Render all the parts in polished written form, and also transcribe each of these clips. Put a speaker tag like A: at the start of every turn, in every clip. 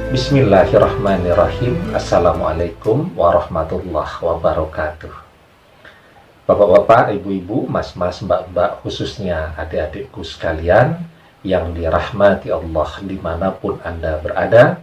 A: Bismillahirrahmanirrahim. Assalamualaikum warahmatullahi wabarakatuh. Bapak-bapak, ibu-ibu, mas-mas, mbak-mbak, khususnya adik-adikku sekalian yang dirahmati Allah dimanapun Anda berada,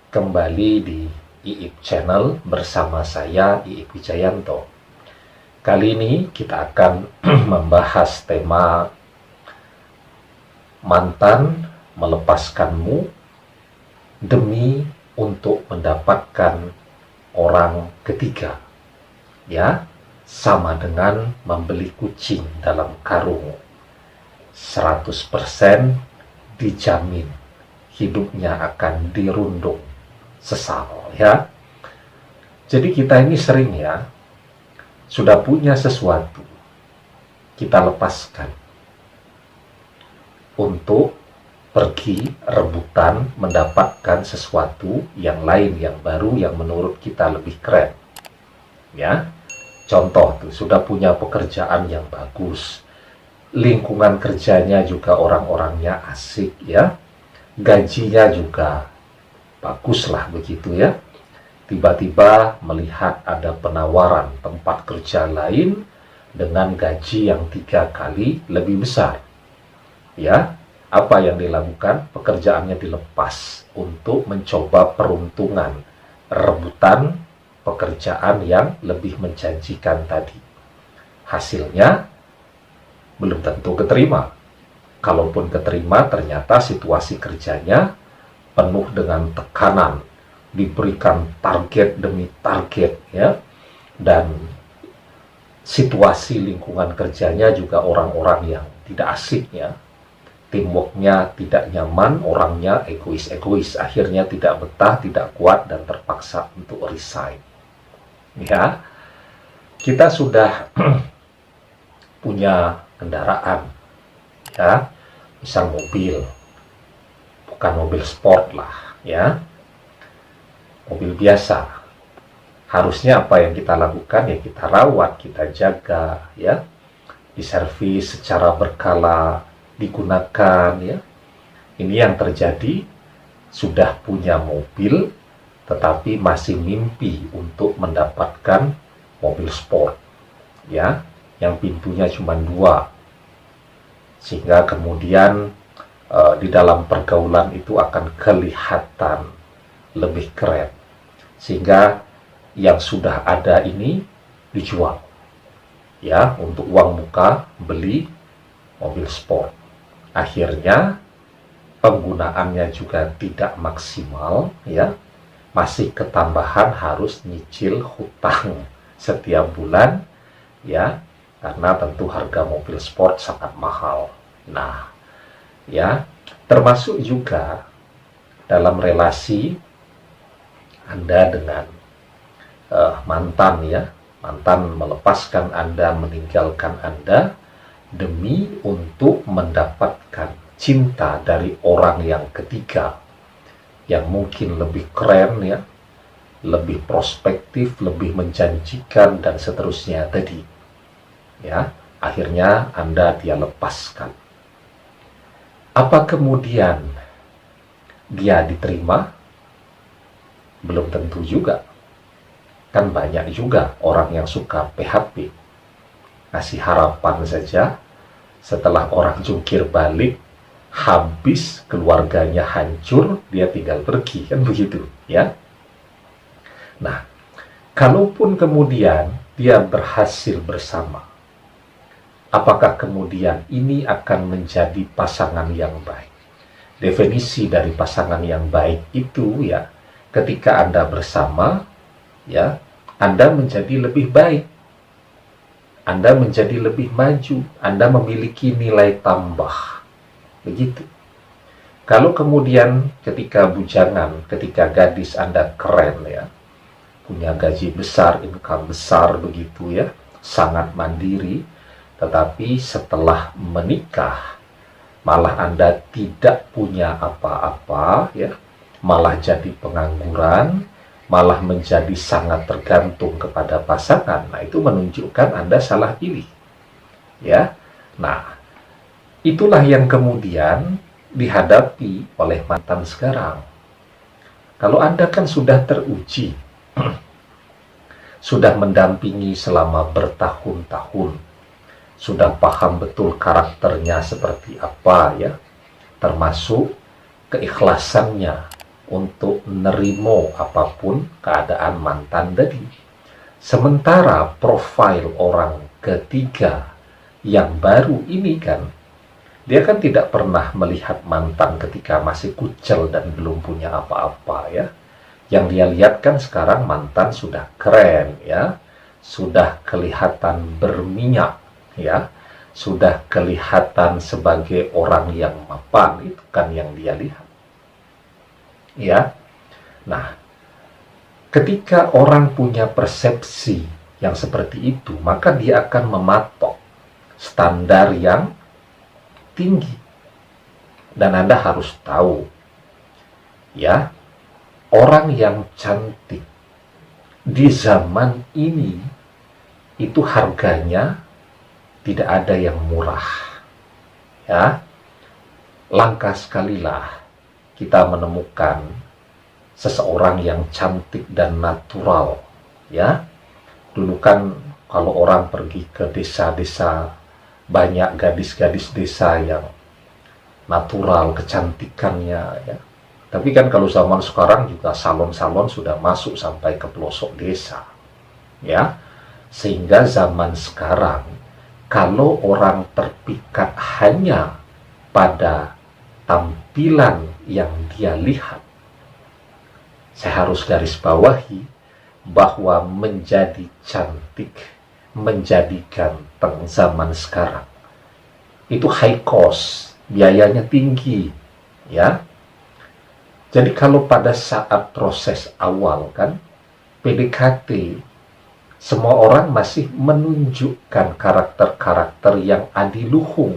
A: kembali di IIP Channel bersama saya, IIP Wijayanto. Kali ini kita akan membahas tema mantan melepaskanmu demi untuk mendapatkan orang ketiga. Ya, sama dengan membeli kucing dalam karung. 100% dijamin hidupnya akan dirundung sesal, ya. Jadi kita ini sering, ya, sudah punya sesuatu, kita lepaskan untuk pergi rebutan mendapatkan sesuatu yang lain, yang baru, yang menurut kita lebih keren. Ya, contoh tuh, sudah punya pekerjaan yang bagus, lingkungan kerjanya juga orang-orangnya asik, ya, gajinya juga bagus lah begitu, ya. Tiba-tiba melihat ada penawaran tempat kerja lain dengan gaji yang 3 kali lebih besar, ya. Apa yang dilakukan? Pekerjaannya dilepas untuk mencoba peruntungan, rebutan pekerjaan yang lebih menjanjikan tadi. Hasilnya belum tentu keterima. Kalaupun keterima, ternyata situasi kerjanya penuh dengan tekanan, diberikan target demi target, ya, dan situasi lingkungan kerjanya juga orang-orang yang tidak asik, ya. Teamworknya tidak nyaman, orangnya egois-egois, akhirnya tidak betah, tidak kuat, dan terpaksa untuk resign. Ya, kita sudah punya kendaraan, ya, misal mobil, bukan mobil sport lah, ya, mobil biasa. Harusnya apa yang kita lakukan? Ya kita rawat, kita jaga, ya, diservis secara berkala, digunakan, ya. Ini yang terjadi, sudah punya mobil tetapi masih mimpi untuk mendapatkan mobil sport, ya, yang pintunya cuma 2, sehingga kemudian di dalam pergaulan itu akan kelihatan lebih keren, sehingga yang sudah ada ini dijual, ya, untuk uang muka, beli mobil sport. Akhirnya penggunaannya juga tidak maksimal, ya, masih ketambahan harus nyicil hutang setiap bulan, ya, karena tentu harga mobil sport sangat mahal. Nah, ya, termasuk juga dalam relasi Anda dengan mantan, ya, mantan melepaskan Anda, meninggalkan Anda demi untuk mendapatkan cinta dari orang yang ketiga, yang mungkin lebih keren, ya, lebih prospektif, lebih menjanjikan, dan seterusnya tadi, ya. Akhirnya Anda dia lepaskan. Apa kemudian dia diterima? Belum tentu juga. Kan banyak juga orang yang suka PHP, ngasih harapan saja, setelah orang jungkir balik, habis, keluarganya hancur, dia tinggal pergi, kan begitu, ya. Nah, kalaupun kemudian dia berhasil bersama, apakah kemudian ini akan menjadi pasangan yang baik? Definisi dari pasangan yang baik itu, ya, ketika Anda bersama, ya, Anda menjadi lebih baik, Anda menjadi lebih maju, Anda memiliki nilai tambah. Begitu. Kalau kemudian ketika bujangan, ketika gadis Anda keren, ya, punya gaji besar, income besar, begitu, ya, sangat mandiri, tetapi setelah menikah malah Anda tidak punya apa-apa, ya, malah jadi pengangguran, malah menjadi sangat tergantung kepada pasangan. Nah, itu menunjukkan Anda salah pilih, ya. Nah, itulah yang kemudian dihadapi oleh mantan sekarang. Kalau Anda kan sudah teruji, sudah mendampingi selama bertahun-tahun, sudah paham betul karakternya seperti apa ya, termasuk keikhlasannya untuk nerimo apapun keadaan mantan tadi. Sementara profil orang ketiga yang baru ini kan, dia kan tidak pernah melihat mantan ketika masih kucel dan belum punya apa-apa ya. Yang dia lihat kan sekarang mantan sudah keren ya, sudah kelihatan berminyak ya, sudah kelihatan sebagai orang yang mapan, itu kan yang dia lihat ya. Nah, ketika orang punya persepsi yang seperti itu, maka dia akan mematok standar yang tinggi. Dan Anda harus tahu ya, orang yang cantik di zaman ini itu harganya tidak ada yang murah ya. Langka sekalilah kita menemukan seseorang yang cantik dan natural ya. Dulu kan kalau orang pergi ke desa-desa, banyak gadis-gadis desa yang natural kecantikannya ya. Tapi kan kalau zaman sekarang juga salon-salon sudah masuk sampai ke pelosok desa ya. Sehingga zaman sekarang kalau orang terpikat hanya pada tampilan yang dia lihat, saya harus garis bawahi bahwa menjadi cantik, menjadi ganteng zaman sekarang itu high cost, biayanya tinggi ya. Jadi kalau pada saat proses awal kan PDKT, semua orang masih menunjukkan karakter-karakter yang adiluhung,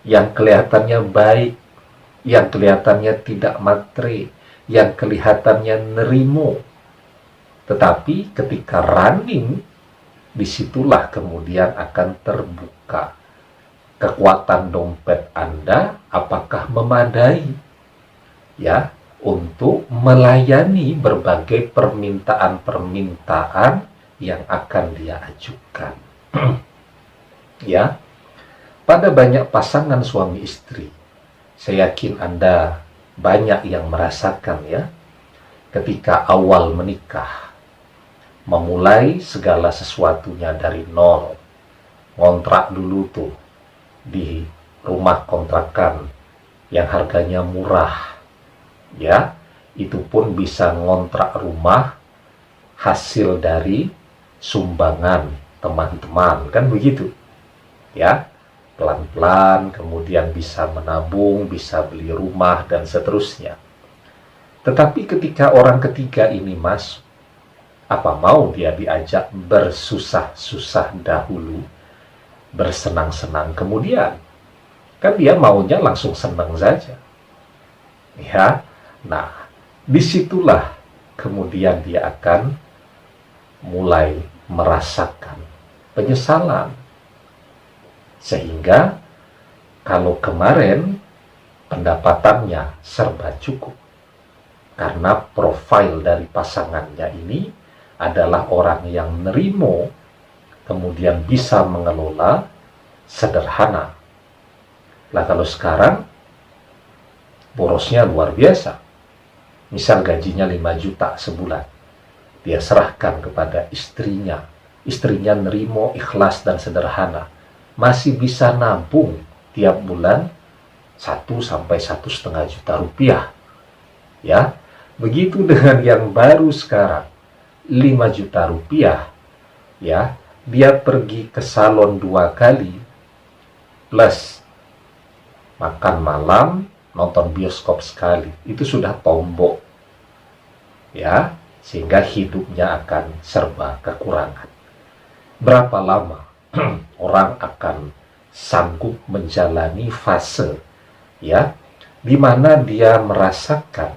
A: yang kelihatannya baik, yang kelihatannya tidak matre, yang kelihatannya nerimo. Tetapi ketika running, disitulah kemudian akan terbuka kekuatan dompet Anda apakah memadai ya untuk melayani berbagai permintaan-permintaan yang akan dia ajukan. Ya, pada banyak pasangan suami istri, saya yakin Anda banyak yang merasakan ya, ketika awal menikah, memulai segala sesuatunya dari nol, ngontrak dulu tuh di rumah kontrakan yang harganya murah ya, itu pun bisa ngontrak rumah hasil dari sumbangan teman-teman, kan begitu ya. Pelan-pelan kemudian bisa menabung, bisa beli rumah dan seterusnya. Tetapi ketika orang ketiga ini masuk, apa mau dia diajak bersusah-susah dahulu, bersenang-senang kemudian? Kan dia maunya langsung senang saja ya. Nah, disitulah kemudian dia akan mulai merasakan penyesalan. Sehingga kalau kemarin pendapatannya serba cukup, karena profil dari pasangannya ini adalah orang yang nerimo, kemudian bisa mengelola, sederhana. Lah kalau sekarang borosnya luar biasa. Misal gajinya 5 juta sebulan, dia serahkan kepada istrinya. Istrinya nerimo, ikhlas dan sederhana, masih bisa nabung tiap bulan 1 sampai 1,5 juta rupiah ya. Begitu dengan yang baru sekarang 5 juta rupiah ya, dia pergi ke salon 2 kali plus makan malam, nonton bioskop sekali, itu sudah tombok ya, sehingga hidupnya akan serba kekurangan. Berapa lama orang akan sanggup menjalani fase ya, di mana dia merasakan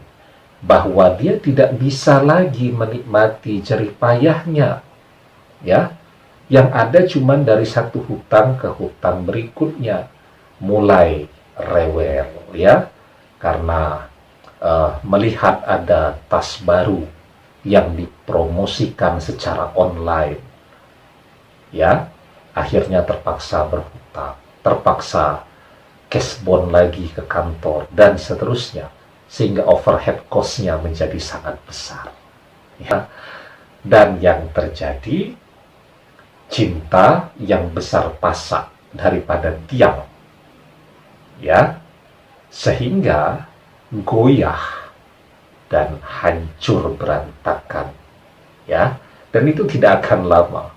A: bahwa dia tidak bisa lagi menikmati jerih payahnya ya, yang ada cuman dari satu hutang ke hutang berikutnya, mulai rewel ya, karena melihat ada tas baru yang dipromosikan secara online, ya, akhirnya terpaksa berhutang, terpaksa cash bond lagi ke kantor, dan seterusnya, sehingga overhead cost-nya menjadi sangat besar, ya. Dan yang terjadi, cinta yang besar pasak daripada diam, ya, sehingga goyah dan hancur berantakan, ya. Dan itu tidak akan lama,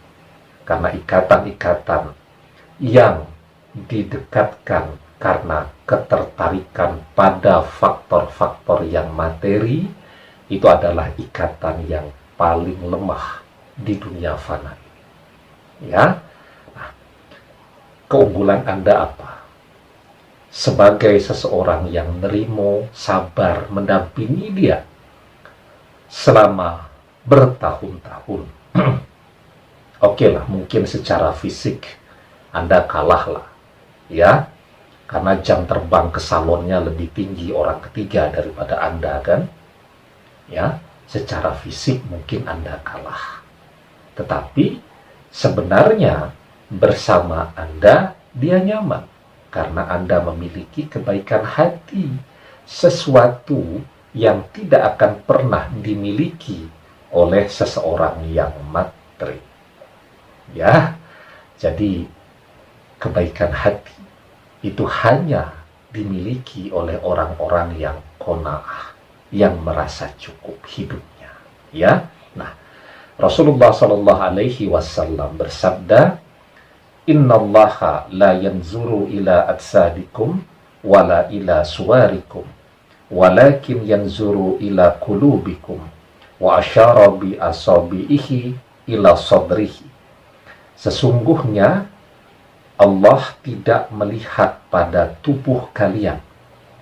A: karena ikatan-ikatan yang didekatkan karena ketertarikan pada faktor-faktor yang materi, itu adalah ikatan yang paling lemah di dunia fana, ya. Nah, keunggulan Anda apa? Sebagai seseorang yang nerimo, sabar, mendampingi dia selama bertahun-tahun. Oke lah, mungkin secara fisik Anda kalah lah, ya, karena jam terbang ke salonnya lebih tinggi orang ketiga daripada Anda, kan, ya. Secara fisik mungkin Anda kalah, tetapi sebenarnya bersama Anda dia nyaman, karena Anda memiliki kebaikan hati, sesuatu yang tidak akan pernah dimiliki oleh seseorang yang materi, ya. Jadi kebaikan hati itu hanya dimiliki oleh orang-orang yang qanaah, yang merasa cukup hidupnya, ya. Nah, Rasulullah Shallallahu Alaihi Wasallam bersabda, Innallaha la yanzuru ila atsadikum wala ila suwarikum walakin yanzuru ila qulubikum wa asyara bi asabihi ila sadrihi. Sesungguhnya Allah tidak melihat pada tubuh kalian,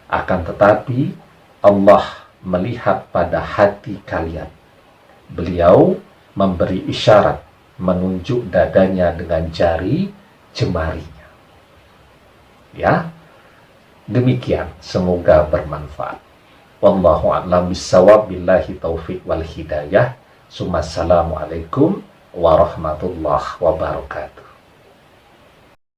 A: akan tetapi Allah melihat pada hati kalian. Beliau memberi isyarat, menunjuk dadanya dengan jari jemarinya, ya. Demikian, semoga bermanfaat. Wallahu a'lam bishawab, billahi taufik wal hidayah. Assalamualaikum warahmatullahi wabarakatuh.